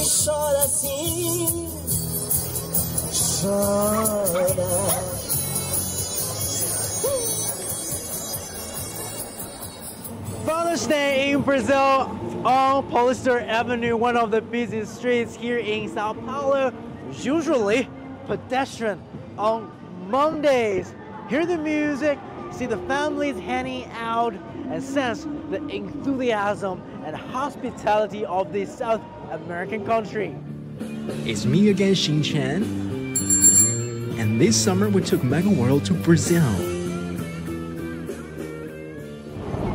chora assim, chora. Father's Day in Brazil on Polyester Avenue, one of the busiest streets here in Sao Paulo. Usually pedestrian on Mondays. Hear the music, see the families hanging out, and sense the enthusiasm and hospitality of this South American country. It's me again, Xin-Chen. And this summer we took Mega World to Brazil.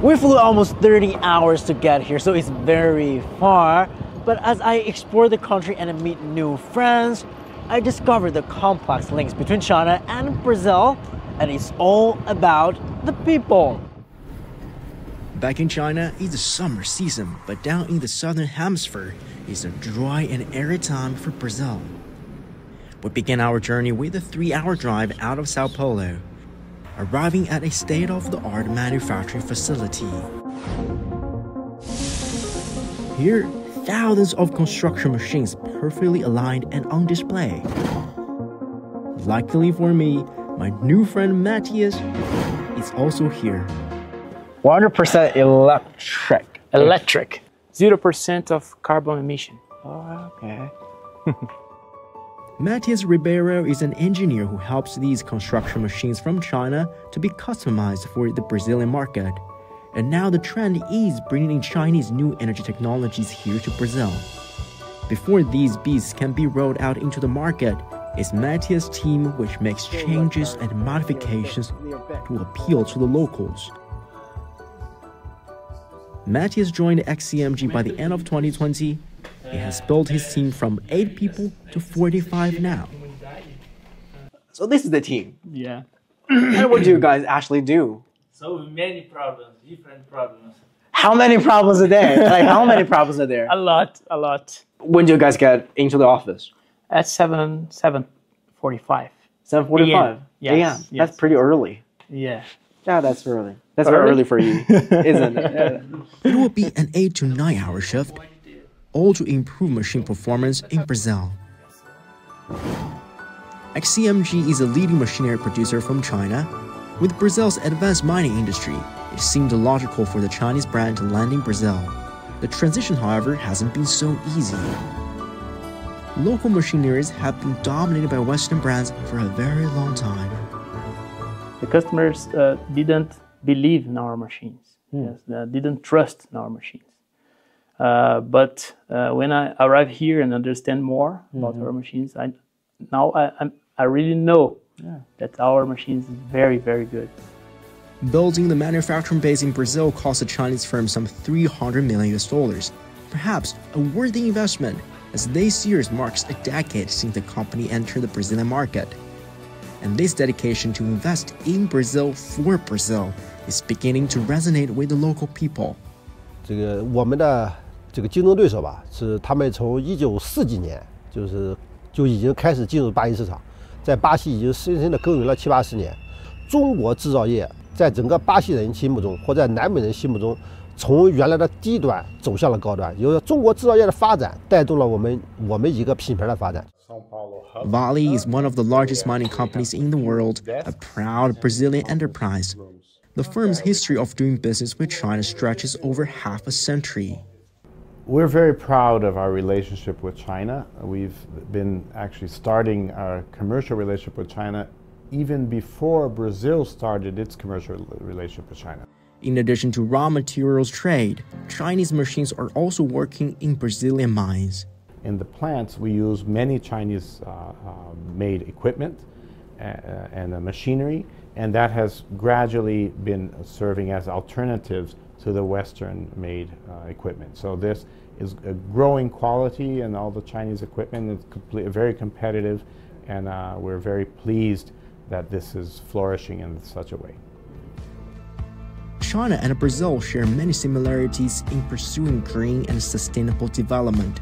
We flew almost 30 hours to get here, so it's very far. But as I explore the country and meet new friends, I discovered the complex links between China and Brazil, and it's all about the people. Back in China, it's the summer season, but down in the southern hemisphere, it's a dry and arid time for Brazil. We began our journey with a 3-hour drive out of Sao Paulo, arriving at a state-of-the-art manufacturing facility. Here, thousands of construction machines perfectly aligned and on display. Luckily for me, my new friend Matthias is also here. 100% electric. Electric. 0% of carbon emission. Oh, okay. Matthias Ribeiro is an engineer who helps these construction machines from China to be customized for the Brazilian market. And now the trend is bringing Chinese new energy technologies here to Brazil. Before these beasts can be rolled out into the market, it's Matthias' team which makes changes and modifications to appeal to the locals. Matthias joined XCMG by the end of 2020. He has built his team from 8 people to 45 now. So this is the team. Yeah. And what do you guys actually do? So many problems, different problems. How many problems a day? Like how many problems are there? A lot. When do you guys get into the office? At 7:45. 7:45? Yes, Damn, yes. that's pretty early. Yeah. Yeah, that's early. That's very early for you, isn't it? Yeah. It will be an 8 to 9 hour shift, all to improve machine performance in Brazil. XCMG is a leading machinery producer from China. With Brazil's advanced mining industry, it seemed logical for the Chinese brand to land in Brazil. The transition, however, hasn't been so easy. Local machineries have been dominated by Western brands for a very long time. The customers didn't believe in our machines. Yes, they didn't trust in our machines. But when I arrive here and understand more about our machines, I really know that our machines is very, very good. Building the manufacturing base in Brazil cost the Chinese firm some $300 million. Perhaps a worthy investment, as this year marks a decade since the company entered the Brazilian market. And this dedication to invest in Brazil for Brazil is beginning to resonate with the local people. 我们的竞争对手吧，是他们从1940几年就已经开始进入巴西市场，在巴西已经深深的耕耘了70、80年。中国制造业在整个巴西人心目中，或在南美人心目中，从原来的低端走向了高端。由于中国制造业的发展，带动了我们一个品牌的发展。 Vale is one of the largest mining companies in the world, a proud Brazilian enterprise. The firm's history of doing business with China stretches over half a century. We're very proud of our relationship with China. We've been actually starting our commercial relationship with China even before Brazil started its commercial relationship with China. In addition to raw materials trade, Chinese machines are also working in Brazilian mines. In the plants, we use many Chinese-made equipment and machinery, and that has gradually been serving as alternatives to the Western-made equipment. So this is a growing quality, and all the Chinese equipment is very competitive, and we're very pleased that this is flourishing in such a way. China and Brazil share many similarities in pursuing green and sustainable development.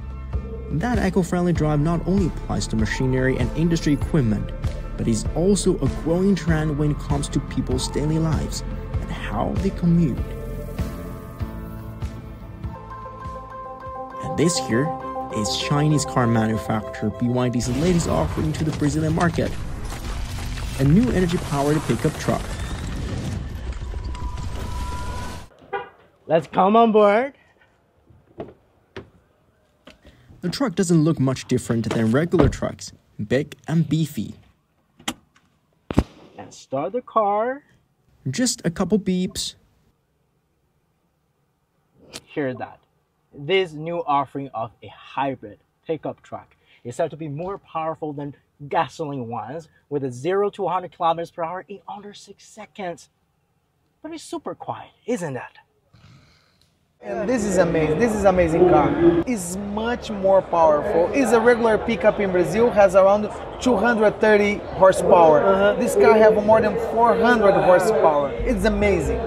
That eco-friendly drive not only applies to machinery and industry equipment, but is also a growing trend when it comes to people's daily lives and how they commute. And this year, is Chinese car manufacturer BYD's latest offering to the Brazilian market, a new energy-powered pickup truck. Let's come on board. The truck doesn't look much different than regular trucks, big and beefy. And start the car. Just a couple beeps. Hear that. This new offering of a hybrid pickup truck is said to be more powerful than gasoline ones with a 0 to 100 kilometers per hour in under 6 seconds. But it's super quiet, isn't it? And this is amazing. This is amazing car. It's much more powerful. It's a regular pickup in Brazil, has around 230 horsepower. This car has more than 400 horsepower. It's amazing.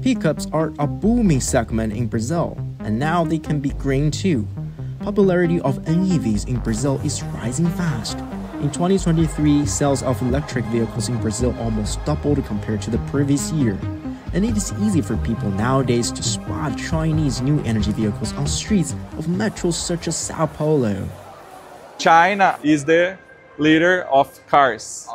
Pickups are a booming segment in Brazil, and now they can be green too. Popularity of NEVs in Brazil is rising fast. In 2023, sales of electric vehicles in Brazil almost doubled compared to the previous year. And it is easy for people nowadays to spot Chinese new energy vehicles on streets of metros such as Sao Paulo. China is the leader of cars.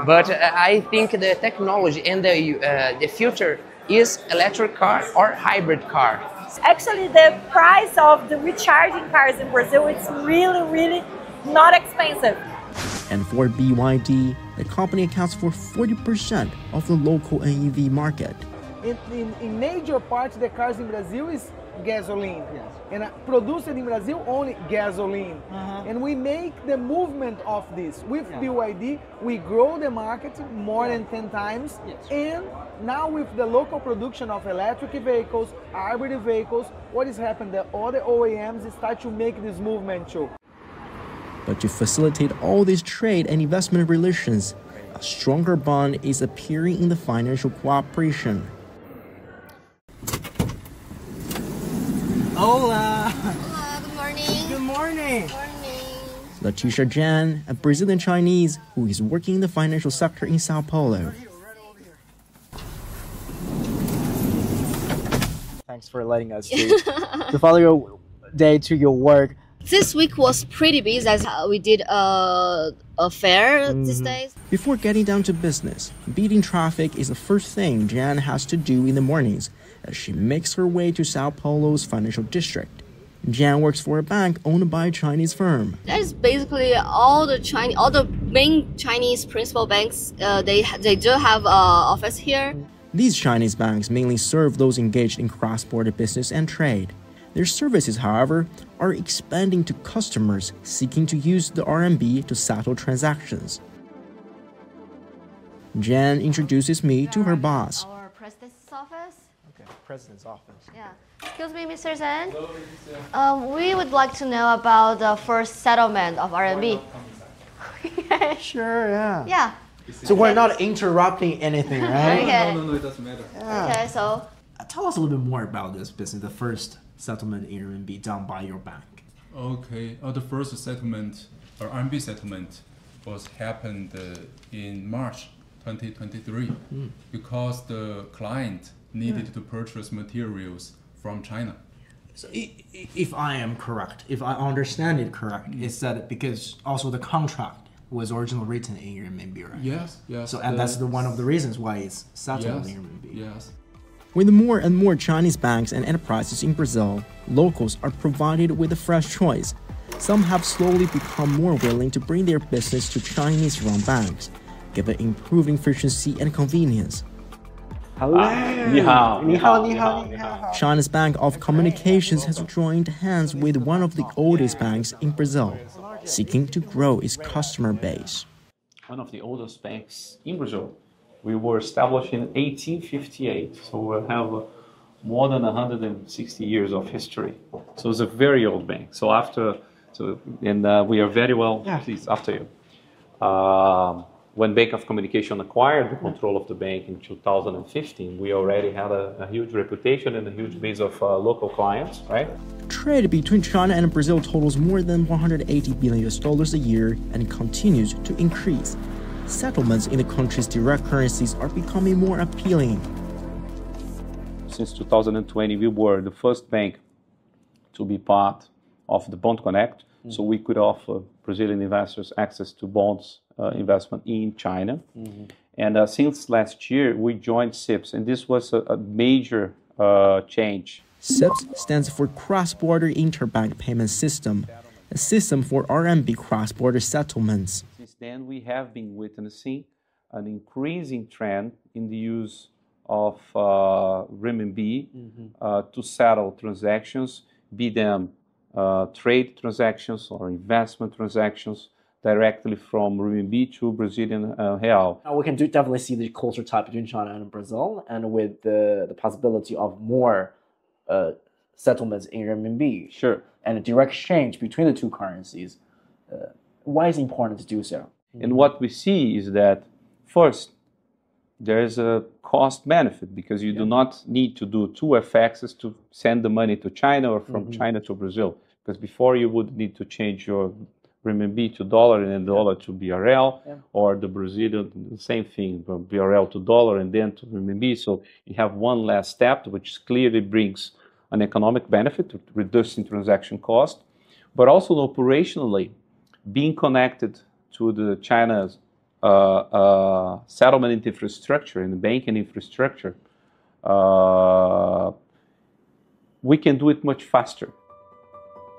But I think the technology and the future is electric car or hybrid car. Actually, the price of the recharging cars in Brazil is really not expensive. And for BYD, the company accounts for 40% of the local NEV market. In major parts, the cars in Brazil is gasoline. Yes. And produced in Brazil only gasoline. And we make the movement of this. With BYD, we grow the market more than 10 times. Yes. And now with the local production of electric vehicles, hybrid vehicles, what is happening? The other OEMs start to make this movement too. But to facilitate all these trade and investment relations, a stronger bond is appearing in the financial cooperation. Hola! Hola, good morning. Good morning. Good morning. Leticia Jan, a Brazilian Chinese who is working in the financial sector in Sao Paulo. Thanks for letting us to follow your day to your work. This week was pretty busy as we did a fair these days. Before getting down to business, beating traffic is the first thing Jan has to do in the mornings as she makes her way to Sao Paulo's financial district. Jan works for a bank owned by a Chinese firm. That is basically all the main Chinese principal banks. They do have an office here. These Chinese banks mainly serve those engaged in cross-border business and trade. Their services, however, are expanding to customers seeking to use the RMB to settle transactions. Jan introduces me to her boss. Our president's office. Okay, president's office. Yeah. Excuse me, Mr. Zhen. We would like to know about the first settlement of RMB. Sure, yeah. Yeah. So we're not interrupting anything, right? Okay. No, it doesn't matter. Yeah. Okay, so Tell us a little bit more about this business, the first settlement in RMB done by your bank. Okay, the first settlement, or RMB settlement, was happened in March 2023 because the client needed to purchase materials from China. So if I am correct, if I understand it correct, is that because also the contract was originally written in RMB, right? Yes, yes. So and that's one of the reasons why it's settled in RMB. Yes. With more and more Chinese banks and enterprises in Brazil, locals are provided with a fresh choice. Some have slowly become more willing to bring their business to Chinese-run banks, given improved efficiency and convenience. China's Bank of Communications has joined hands with one of the oldest banks in Brazil, seeking to grow its customer base. One of the oldest banks in Brazil. We were established in 1858, so we have more than 160 years of history. So it's a very old bank. We are very well. Yeah. Please, after you. When Bank of Communication acquired the control of the bank in 2015, we already had a huge reputation and a huge base of local clients, right? Trade between China and Brazil totals more than $180 billion a year and continues to increase. Settlements in the country's direct currencies are becoming more appealing. Since 2020, we were the first bank to be part of the Bond Connect, so we could offer Brazilian investors access to bonds investment in China. And since last year, we joined CIPS, and this was a major change. CIPS stands for Cross-Border Interbank Payment System, a system for RMB cross-border settlements. Since then, we have been witnessing an increasing trend in the use of renminbi to settle transactions, be them trade transactions or investment transactions, directly from renminbi to Brazilian real. Now we can definitely see the closer tie between China and Brazil, and with the possibility of more settlements in renminbi. Sure. And a direct exchange between the two currencies. Why is it important to do so? And what we see is that, first, there is a cost benefit because you do not need to do two FXs to send the money to China or from China to Brazil. Because before you would need to change your renminbi to dollar and then dollar to BRL, or the Brazilian, the same thing, from BRL to dollar and then to renminbi. So you have one last step, which clearly brings an economic benefit, reducing transaction cost, but also operationally, being connected to the China's settlement infrastructure and the banking infrastructure, we can do it much faster.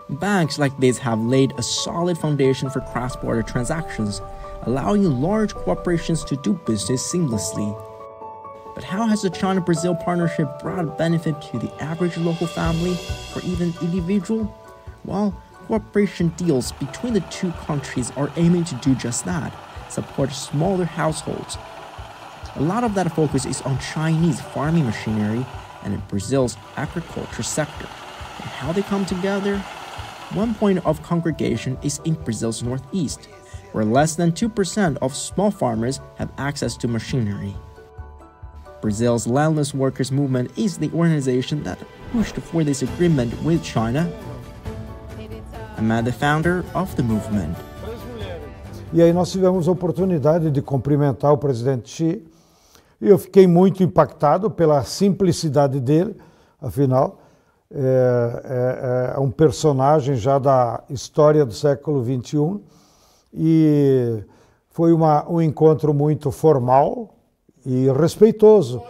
Banks like these have laid a solid foundation for cross-border transactions, allowing large corporations to do business seamlessly. But how has the China-Brazil partnership brought benefit to the average local family or even individual? Well, cooperation deals between the two countries are aiming to do just that, support smaller households. A lot of that focus is on Chinese farming machinery and in Brazil's agriculture sector. And how they come together? One point of congregation is in Brazil's northeast, where less than 2% of small farmers have access to machinery. Brazil's Landless Workers Movement is the organization that pushed for this agreement with China. I met the founder of the movement. E aí nós tivemos a oportunidade de cumprimentar o presidente Xi. E eu fiquei muito impactado pela simplicidade dele, afinal, é um personagem já da história do século XXI. E foi um encontro muito formal e respeitoso.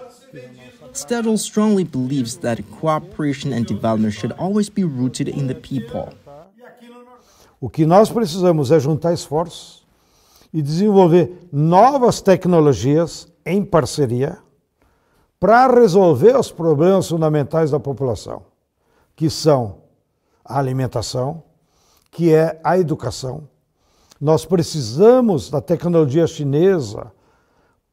Stedel strongly believes that cooperation and development should always be rooted in the people. O que nós precisamos é juntar esforços e desenvolver novas tecnologias em parceria para resolver os problemas fundamentais da população, que são a alimentação, que é a educação. Nós precisamos da tecnologia chinesa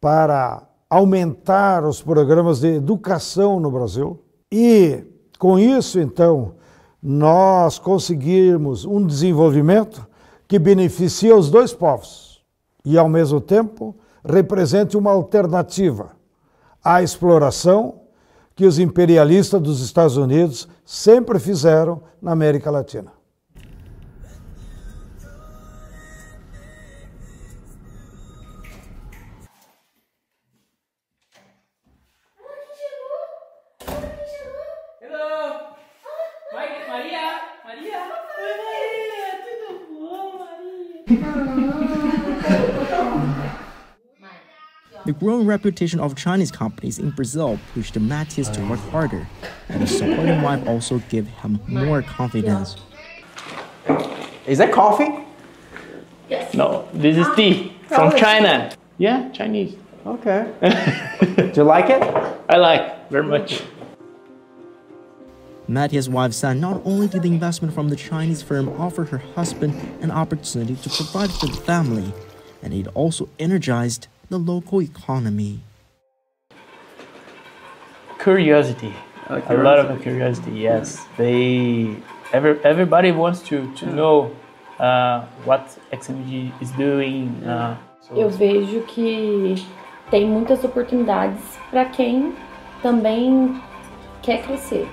para aumentar os programas de educação no Brasil e, com isso, então, nós conseguirmos um desenvolvimento que beneficie os dois povos e, ao mesmo tempo, represente uma alternativa à exploração que os imperialistas dos Estados Unidos sempre fizeram na América Latina. The growing reputation of Chinese companies in Brazil pushed Matthias to work harder, and his supporting wife also gave him more confidence. Is that coffee? Yes. No, this is tea from China. Yeah, Chinese. Okay. Do you like it? I like very much. Matthias' wife said not only did the investment from the Chinese firm offer her husband an opportunity to provide for the family, and it also energized the local economy. Curiosity. A lot of curiosity, yes. Everybody wants to know what XMG is doing. Eu vejo que tem muitas oportunidades para quem também quer crescer,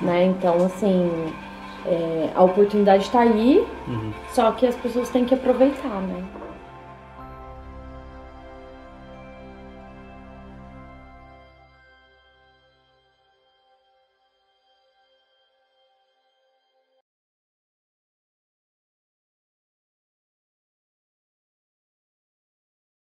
né? Então, assim, a oportunidade está aí, só que as pessoas têm que aproveitar, né?